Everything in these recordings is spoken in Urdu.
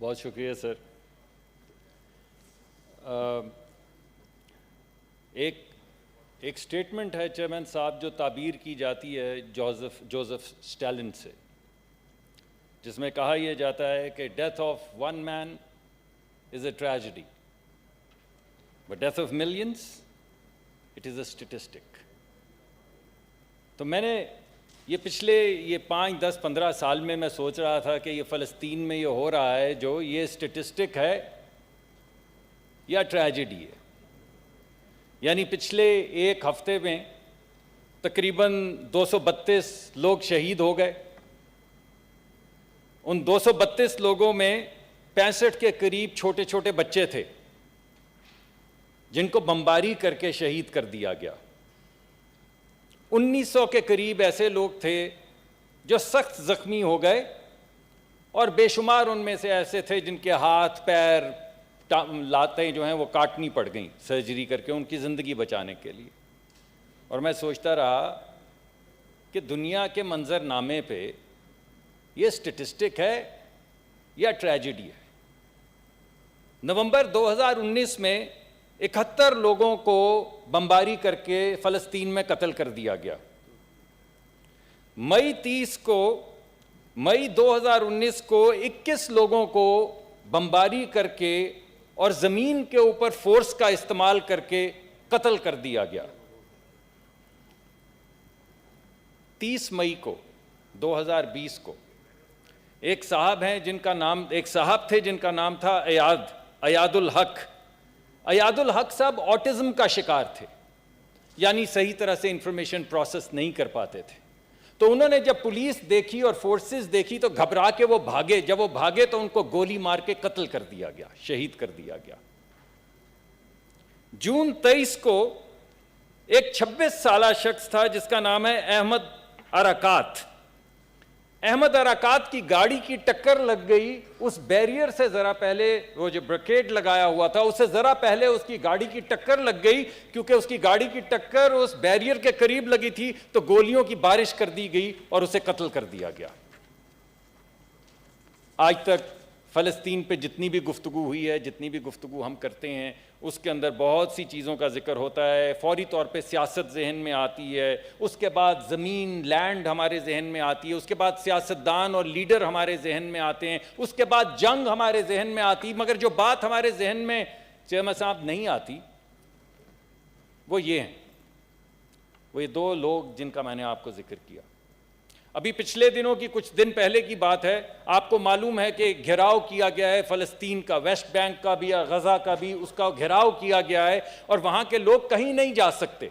بہت شکریہ سر. ایک سٹیٹمنٹ ہے چیئرمین صاحب جو تعبیر کی جاتی ہے جوزف اسٹالن سے، جس میں کہا یہ جاتا ہے کہ death of one man is a tragedy but death of millions it is a statistic. تو میں نے یہ پچھلے 5, 10, 15 سال میں سوچ رہا تھا کہ یہ فلسطین میں یہ ہو رہا ہے جو یہ اسٹیٹسٹک ہے یا ٹریجڈی ہے. یعنی پچھلے ایک ہفتے میں تقریباً 232 لوگ شہید ہو گئے. ان 232 لوگوں میں 65 کے قریب چھوٹے چھوٹے بچے تھے جن کو بمباری کر کے شہید کر دیا گیا. 1900 کے قریب ایسے لوگ تھے جو سخت زخمی ہو گئے، اور بے شمار ان میں سے ایسے تھے جن کے ہاتھ پیر لاتیں جو ہیں وہ کاٹنی پڑ گئیں سرجری کر کے ان کی زندگی بچانے کے لیے. اور میں سوچتا رہا کہ دنیا کے منظر نامے پہ یہ اسٹیٹسٹک ہے یا ٹریجڈی ہے. نومبر 2019 میں 71 لوگوں کو بمباری کر کے فلسطین میں قتل کر دیا گیا. مئی 2019 کو 21 لوگوں کو بمباری کر کے اور زمین کے اوپر فورس کا استعمال کر کے قتل کر دیا گیا. 30 مئی کو 2020 کو ایک صاحب تھے جن کا نام تھا ایاد الحق. ایاد الحق صاحب آٹزم کا شکار تھے، یعنی صحیح طرح سے انفارمیشن پروسیس نہیں کر پاتے تھے. تو انہوں نے جب پولیس دیکھی اور فورسز دیکھی تو گھبرا کے وہ بھاگے. جب وہ بھاگے تو ان کو گولی مار کے قتل کر دیا گیا، شہید کر دیا گیا. جون 23 کو ایک 26 سالہ شخص تھا جس کا نام ہے احمد ارکات. احمد ارکات کی گاڑی کی ٹکر لگ گئی اس بیریئر سے ذرا پہلے، وہ جو بریکیڈ لگایا ہوا تھا اس سے ذرا پہلے اس کی گاڑی کی ٹکر لگ گئی. کیونکہ اس کی گاڑی کی ٹکر اس بیریئر کے قریب لگی تھی تو گولیوں کی بارش کر دی گئی اور اسے قتل کر دیا گیا. آج تک فلسطین پہ جتنی بھی گفتگو ہوئی ہے، جتنی بھی گفتگو ہم کرتے ہیں، اس کے اندر بہت سی چیزوں کا ذکر ہوتا ہے. فوری طور پہ سیاست ذہن میں آتی ہے، اس کے بعد زمین لینڈ ہمارے ذہن میں آتی ہے، اس کے بعد سیاستدان اور لیڈر ہمارے ذہن میں آتے ہیں، اس کے بعد جنگ ہمارے ذہن میں آتی. مگر جو بات ہمارے ذہن میں چیئرمین صاحب نہیں آتی وہ یہ ہیں، وہ یہ 2 لوگ جن کا میں نے آپ کو ذکر کیا. ابھی پچھلے دنوں کی کچھ دن پہلے کی بات ہے، آپ کو معلوم ہے کہ گھیراؤ کیا گیا ہے فلسطین کا، ویسٹ بینک کا بھی، غزہ کا بھی، اس کا گھیراؤ کیا گیا ہے اور وہاں کے لوگ کہیں نہیں جا سکتے.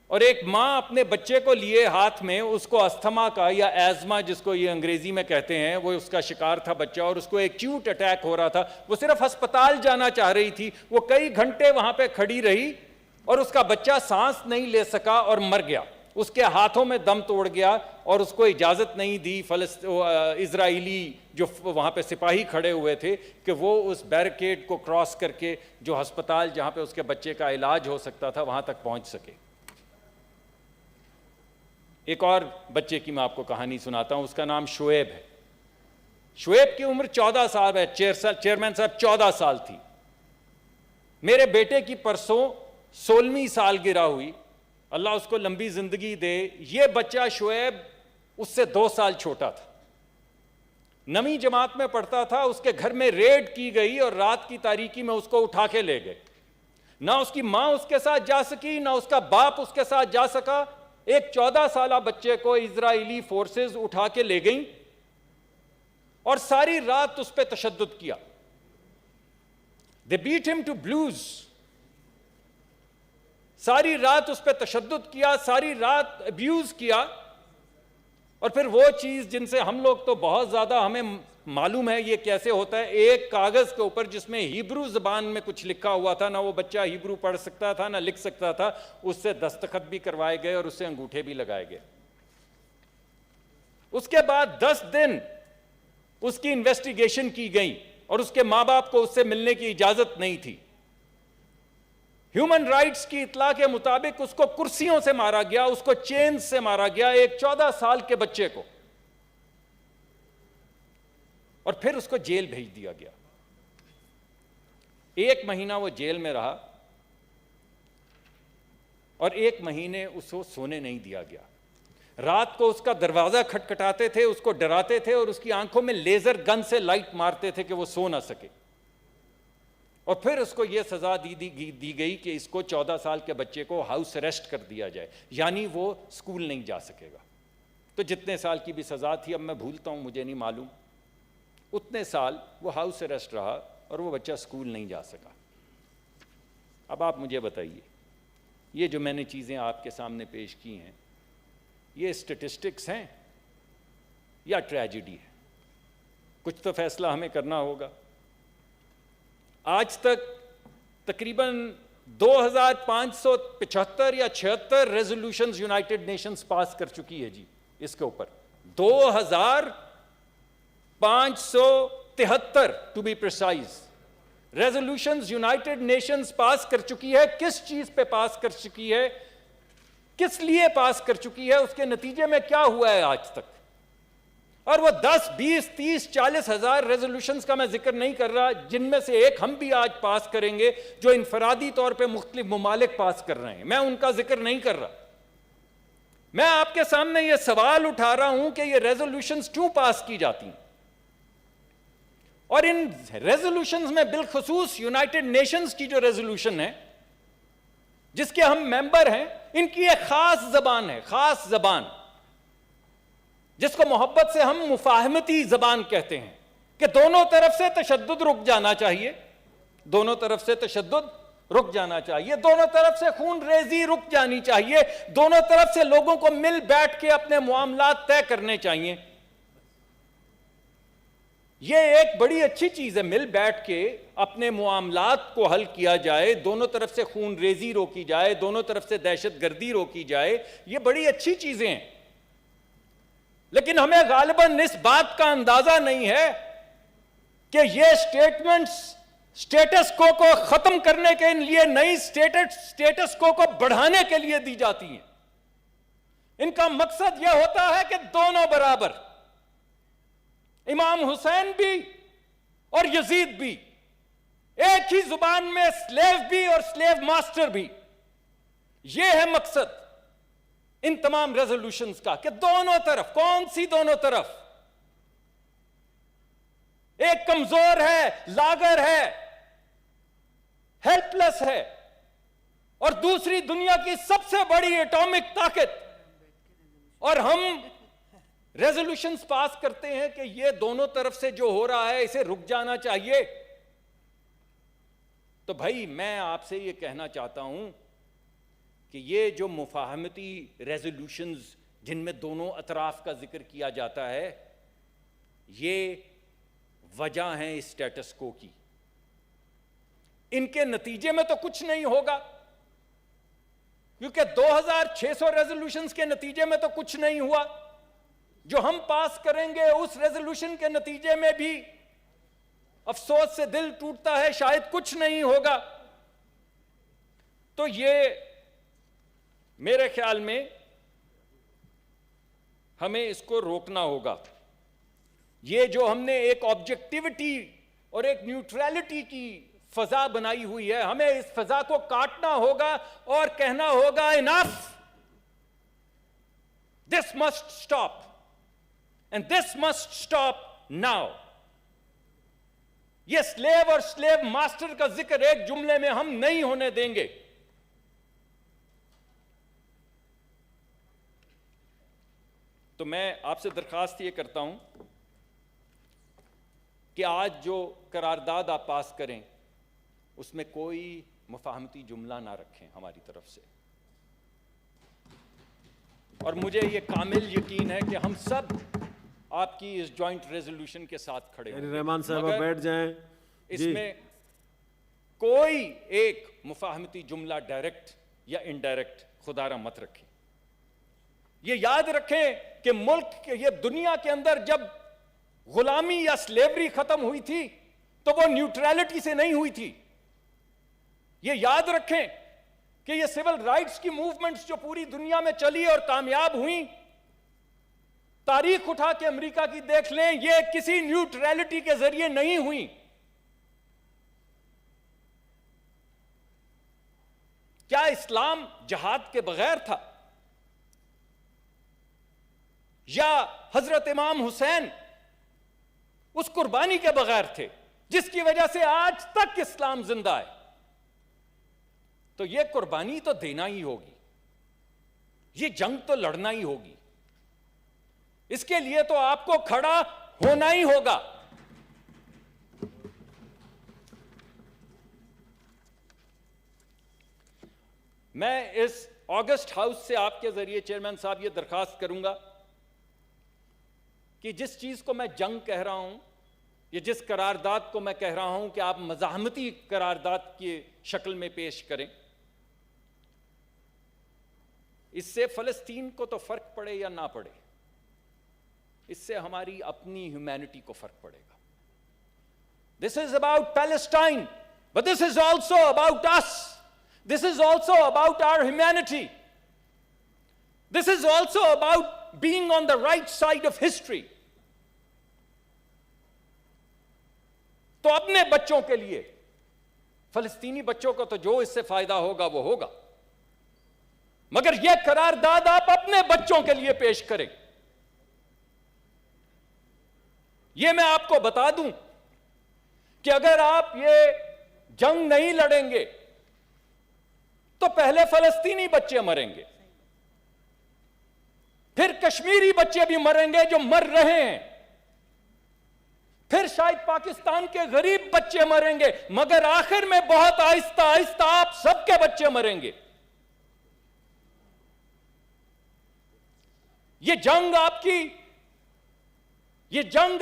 اور ایک ماں اپنے بچے کو لیے ہاتھ میں، اس کو استھما کا یا ایزما جس کو یہ انگریزی میں کہتے ہیں، وہ اس کا شکار تھا بچہ اور اس کو ایکیوٹ اٹیک ہو رہا تھا. وہ صرف ہسپتال جانا چاہ رہی تھی، وہ کئی گھنٹے وہاں پہ کھڑی رہی اور اس کا بچہ سانس نہیں لے سکا اور مر گیا. اس کے ہاتھوں میں دم توڑ گیا اور اس کو اجازت نہیں دی اسرائیلی جو وہاں پہ سپاہی کھڑے ہوئے تھے کہ وہ اس بیریکیڈ کو کراس کر کے جو ہسپتال جہاں پہ اس کے بچے کا علاج ہو سکتا تھا وہاں تک پہنچ سکے. ایک اور بچے کی میں آپ کو کہانی سناتا ہوں، اس کا نام شعیب ہے. شعیب کی عمر 14 سال ہے. چیئرمین صاحب 14 سال تھی. میرے بیٹے کی پرسوں 16ویں سالگرہ ہوئی، اللہ اس کو لمبی زندگی دے. یہ بچہ شعیب اس سے 2 سال چھوٹا تھا، 9ویں جماعت میں پڑھتا تھا. اس کے گھر میں ریڈ کی گئی اور رات کی تاریکی میں اس کو اٹھا کے لے گئے. نہ اس کی ماں اس کے ساتھ جا سکی، نہ اس کا باپ اس کے ساتھ جا سکا. ایک 14 سالہ بچے کو اسرائیلی فورسز اٹھا کے لے گئیں اور ساری رات اس پہ تشدد کیا. They beat him to blues. ساری رات اس پہ تشدد کیا، ساری رات ابیوز کیا. اور پھر وہ چیز جن سے ہم لوگ تو بہت زیادہ ہمیں معلوم ہے یہ کیسے ہوتا ہے، ایک کاغذ کے اوپر جس میں ہیبرو زبان میں کچھ لکھا ہوا تھا، نہ وہ بچہ ہیبرو پڑھ سکتا تھا نہ لکھ سکتا تھا، اس سے دستخط بھی کروائے گئے اور اس سے انگوٹھے بھی لگائے گئے. اس کے بعد 10 دن اس کی انویسٹیگیشن کی گئی اور اس کے ماں باپ کو اس سے ملنے کی اجازت نہیں تھی. ہیومن رائٹس کی اطلاع کے مطابق اس کو کرسیوں سے مارا گیا، اس کو چین سے مارا گیا، ایک 14 سال کے بچے کو. اور پھر اس کو جیل بھیج دیا گیا. 1 مہینہ وہ جیل میں رہا اور 1 مہینے اس کو سونے نہیں دیا گیا. رات کو اس کا دروازہ کھٹکھٹاتے تھے, اس کو ڈراتے تھے اور اس کی آنکھوں میں لیزر گن سے لائٹ مارتے تھے کہ وہ سو نہ سکے. اور پھر اس کو یہ سزا دی گئی کہ اس کو 14 سال کے بچے کو ہاؤس اریسٹ کر دیا جائے, یعنی وہ اسکول نہیں جا سکے گا. تو جتنے سال کی بھی سزا تھی, اب میں بھولتا ہوں, مجھے نہیں معلوم, اتنے سال وہ ہاؤس اریسٹ رہا اور وہ بچہ اسکول نہیں جا سکا. اب آپ مجھے بتائیے, یہ جو میں نے چیزیں آپ کے سامنے پیش کی ہیں, یہ اسٹیٹسٹکس ہیں یا ٹریجڈی ہے؟ کچھ تو فیصلہ ہمیں کرنا ہوگا. آج تک تقریباً 2575 یا 76 ریزولوشنز یونائٹڈ نیشنز پاس کر چکی ہے جی اس کے اوپر. 2573 to be precise resolutions United Nations pass کر چکی ہے. کس چیز پہ پاس کر چکی ہے, کس لیے پاس کر چکی ہے, اس کے نتیجے میں کیا ہوا ہے آج تک؟ اور وہ 10 20 30 40 ہزار ریزولوشنز کا میں ذکر نہیں کر رہا, جن میں سے ایک ہم بھی آج پاس کریں گے جو انفرادی طور پہ مختلف ممالک پاس کر رہے ہیں, میں ان کا ذکر نہیں کر رہا. میں آپ کے سامنے یہ سوال اٹھا رہا ہوں کہ یہ ریزولوشنز کیوں پاس کی جاتی ہیں, اور ان ریزولوشنز میں بالخصوص یونائٹڈ نیشنز کی جو ریزولوشن ہے جس کے ہم ممبر ہیں, ان کی ایک خاص زبان ہے, خاص زبان جس کو محبت سے ہم مفاہمتی زبان کہتے ہیں, کہ دونوں طرف سے تشدد رک جانا چاہیے, دونوں طرف سے تشدد رک جانا چاہیے, دونوں طرف سے خون ریزی رک جانی چاہیے, دونوں طرف سے لوگوں کو مل بیٹھ کے اپنے معاملات طے کرنے چاہیے. یہ ایک بڑی اچھی چیز ہے, مل بیٹھ کے اپنے معاملات کو حل کیا جائے, دونوں طرف سے خون ریزی روکی جائے, دونوں طرف سے دہشت گردی روکی جائے, یہ بڑی اچھی چیزیں ہیں. لیکن ہمیں غالباً اس بات کا اندازہ نہیں ہے کہ یہ سٹیٹمنٹس سٹیٹس کو ختم کرنے کے لیے نئی سٹیٹس کو بڑھانے کے لیے دی جاتی ہیں. ان کا مقصد یہ ہوتا ہے کہ دونوں برابر, امام حسین بھی اور یزید بھی, ایک ہی زبان میں سلیو بھی اور سلیو ماسٹر بھی. یہ ہے مقصد ان تمام ریزولوشنز کا, کہ دونوں طرف, کون سی دونوں طرف, ایک کمزور ہے, لاغر ہے, ہیلپ لیس ہے, اور دوسری دنیا کی سب سے بڑی ایٹامک طاقت, اور ہم ریزولوشنز پاس کرتے ہیں کہ یہ دونوں طرف سے جو ہو رہا ہے اسے رک جانا چاہیے. تو بھائی میں آپ سے یہ کہنا چاہتا ہوں کہ یہ جو مفاہمتی ریزولوشنز جن میں دونوں اطراف کا ذکر کیا جاتا ہے, یہ وجہ ہیں اس سٹیٹس کو کی. ان کے نتیجے میں تو کچھ نہیں ہوگا, کیونکہ 2600 ریزولوشنز کے نتیجے میں تو کچھ نہیں ہوا. جو ہم پاس کریں گے اس ریزولوشن کے نتیجے میں بھی افسوس سے دل ٹوٹتا ہے, شاید کچھ نہیں ہوگا. تو یہ میرے خیال میں ہمیں اس کو روکنا ہوگا. یہ جو ہم نے ایک آبجیکٹیوٹی اور ایک نیوٹرلٹی کی فضا بنائی ہوئی ہے, ہمیں اس فضا کو کاٹنا ہوگا اور کہنا ہوگا enough, this must stop and this must stop now. یہ سلیو اور سلیو ماسٹر کا ذکر ایک جملے میں ہم نہیں ہونے دیں گے. تو میں آپ سے درخواست یہ کرتا ہوں کہ آج جو قرارداد آپ پاس کریں اس میں کوئی مفاہمتی جملہ نہ رکھیں ہماری طرف سے. اور مجھے یہ کامل یقین ہے کہ ہم سب آپ کی اس جوائنٹ ریزولوشن کے ساتھ کھڑے ہیں. رحمان صاحب بیٹھ جائیں. اس میں کوئی ایک مفاہمتی جملہ ڈائریکٹ یا انڈائریکٹ خدا را مت رکھیں. یہ یاد رکھیں کہ ملک یہ دنیا کے اندر جب غلامی یا سلیوری ختم ہوئی تھی تو وہ نیوٹرلٹی سے نہیں ہوئی تھی. یہ یاد رکھیں کہ یہ سول رائٹس کی موومنٹس جو پوری دنیا میں چلی اور کامیاب ہوئیں تاریخ اٹھا کے امریکہ کی دیکھ لیں، یہ کسی نیوٹرلٹی کے ذریعے نہیں ہوئی. کیا اسلام جہاد کے بغیر تھا؟ یا حضرت امام حسین اس قربانی کے بغیر تھے جس کی وجہ سے آج تک اسلام زندہ ہے؟ تو یہ قربانی تو دینا ہی ہوگی، یہ جنگ تو لڑنا ہی ہوگی، اس کے لیے تو آپ کو کھڑا ہونا ہی ہوگا. میں اس آگسٹ ہاؤس سے آپ کے ذریعے چیئرمین صاحب یہ درخواست کروں گا کہ جس چیز کو میں جنگ کہہ رہا ہوں، یا جس قرارداد کو میں کہہ رہا ہوں کہ آپ مزاحمتی قرارداد کی شکل میں پیش کریں، اس سے فلسطین کو تو فرق پڑے یا نہ پڑے، اس سے ہماری اپنی ہیومینٹی کو فرق پڑے گا. This is about Palestine, but this is also about us. This is also about our humanity. This is also about being on the right side of history. تو اپنے بچوں کے لیے، فلسطینی بچوں کو تو جو اس سے فائدہ ہوگا وہ ہوگا، مگر یہ قرارداد آپ اپنے بچوں کے لیے پیش کریں. یہ میں آپ کو بتا دوں کہ اگر آپ یہ جنگ نہیں لڑیں گے تو پہلے فلسطینی بچے مریں گے، پھر کشمیری بچے بھی مریں گے جو مر رہے ہیں، پھر شاید پاکستان کے غریب بچے مریں گے، مگر آخر میں بہت آہستہ آہستہ آپ سب کے بچے مریں گے. یہ جنگ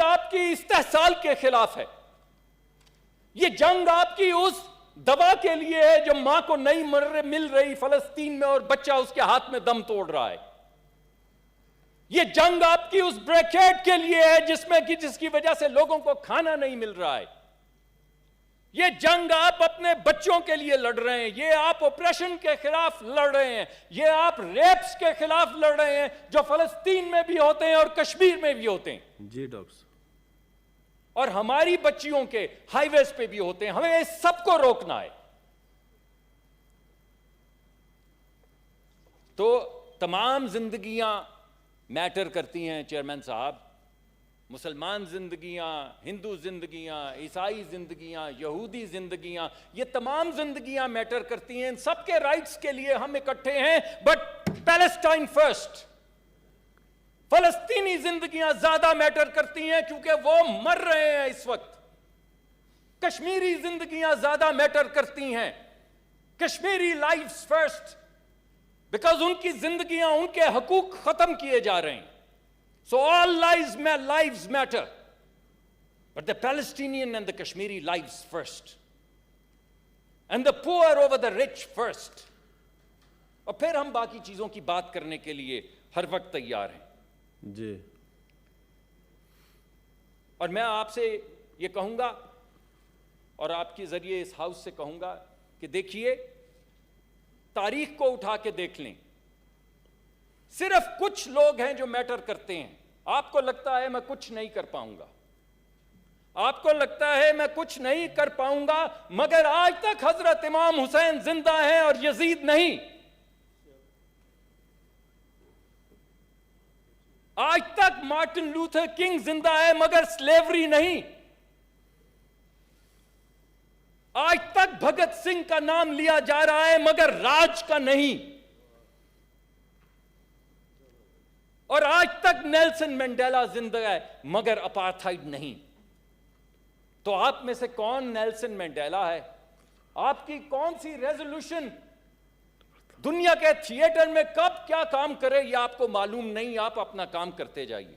آپ کی استحصال کے خلاف ہے. یہ جنگ آپ کی اس دوا کے لیے ہے جو ماں کو نہیں مل رہی فلسطین میں اور بچہ اس کے ہاتھ میں دم توڑ رہا ہے. یہ جنگ آپ کی اس بریکیٹ کے لیے ہے جس کی وجہ سے لوگوں کو کھانا نہیں مل رہا ہے. یہ جنگ آپ اپنے بچوں کے لیے لڑ رہے ہیں، یہ آپ اپریشن کے خلاف لڑ رہے ہیں، یہ آپ ریپس کے خلاف لڑ رہے ہیں جو فلسطین میں بھی ہوتے ہیں اور کشمیر میں بھی ہوتے ہیں. جی ڈاکٹر صاحب. اور ہماری بچیوں کے ہائی ویز پہ بھی ہوتے ہیں. ہمیں اس سب کو روکنا ہے. تو تمام زندگیاں میٹر کرتی ہیں چیئرمین صاحب، مسلمان زندگیاں، ہندو زندگیاں، عیسائی زندگیاں، یہودی زندگیاں، یہ تمام زندگیاں میٹر کرتی ہیں. ان سب کے رائٹس کے لیے ہم اکٹھے ہیں، بٹ پیلسٹائن فرسٹ. فلسطینی زندگیاں زیادہ میٹر کرتی ہیں کیونکہ وہ مر رہے ہیں اس وقت. کشمیری زندگیاں زیادہ میٹر کرتی ہیں. کشمیری لائفز فرسٹ، بیکاز ان کی زندگیاں، ان کے حقوق ختم کیے جا رہے ہیں. So all lives matter, but the Palestinian and the Kashmiri lives first, and the poor over the rich first. اور پھر ہم باقی چیزوں کی بات کرنے کے لیے ہر وقت تیار ہیں. جی. اور میں آپ سے یہ کہوں گا اور آپ کے ذریعے اس ہاؤس سے کہوں گا کہ دیکھیے، تاریخ کو اٹھا کے دیکھ لیں. صرف کچھ لوگ ہیں جو میٹر کرتے ہیں. آپ کو لگتا ہے میں کچھ نہیں کر پاؤں گا، آپ کو لگتا ہے میں کچھ نہیں کر پاؤں گا، مگر آج تک حضرت امام حسین زندہ ہیں اور یزید نہیں. آج تک مارٹن لوتھر کنگ زندہ ہے مگر سلیوری نہیں. آج تک بھگت سنگھ کا نام لیا جا رہا ہے مگر راج کا نہیں. اور آج تک نیلسن منڈیلا زندہ ہے مگر اپارتھائیڈ نہیں. تو آپ میں سے کون نیلسن منڈیلا ہے؟ آپ کی کون سی ریزولوشن دنیا کے تھیٹر میں کب کیا کام کرے یہ آپ کو معلوم نہیں. آپ اپنا کام کرتے جائیے.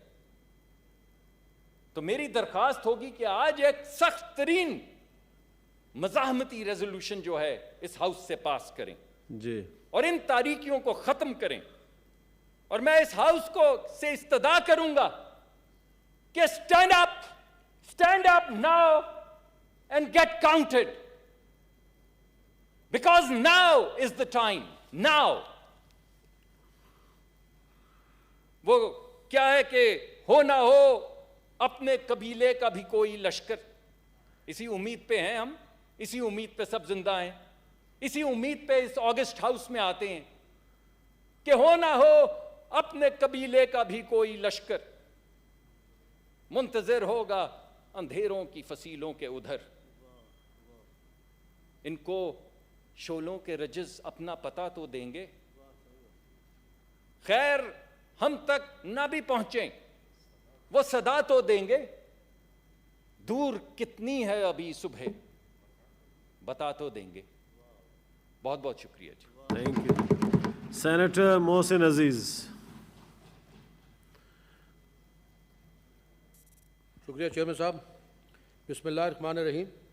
تو میری درخواست ہوگی کہ آج ایک سخت ترین مزاحمتی ریزولوشن جو ہے اس ہاؤس سے پاس کریں جی. اور ان تاریکیوں کو ختم کریں. اور میں اس ہاؤس کو سے استدعا کروں گا کہ stand up now and get counted, because now is the time. Now. وہ کیا ہے کہ ہو نہ ہو اپنے قبیلے کا بھی کوئی لشکر. اسی امید پہ ہیں ہم, اسی امید پہ سب زندہ ہیں, اسی امید پہ اس آگسٹ ہاؤس میں آتے ہیں کہ ہو نہ ہو اپنے قبیلے کا بھی کوئی لشکر, منتظر ہوگا اندھیروں کی فصیلوں کے ادھر. ان کو شعلوں کے رجز اپنا پتہ تو دیں گے, خیر ہم تک نہ بھی پہنچیں وہ صدا تو دیں گے. دور کتنی ہے ابھی صبح بتا تو دیں گے. بہت بہت شکریہ جی. Thank you. Senator Mohsin Aziz. شکریہ چیئرمین صاحب. بسم اللہ الرحمن الرحیم.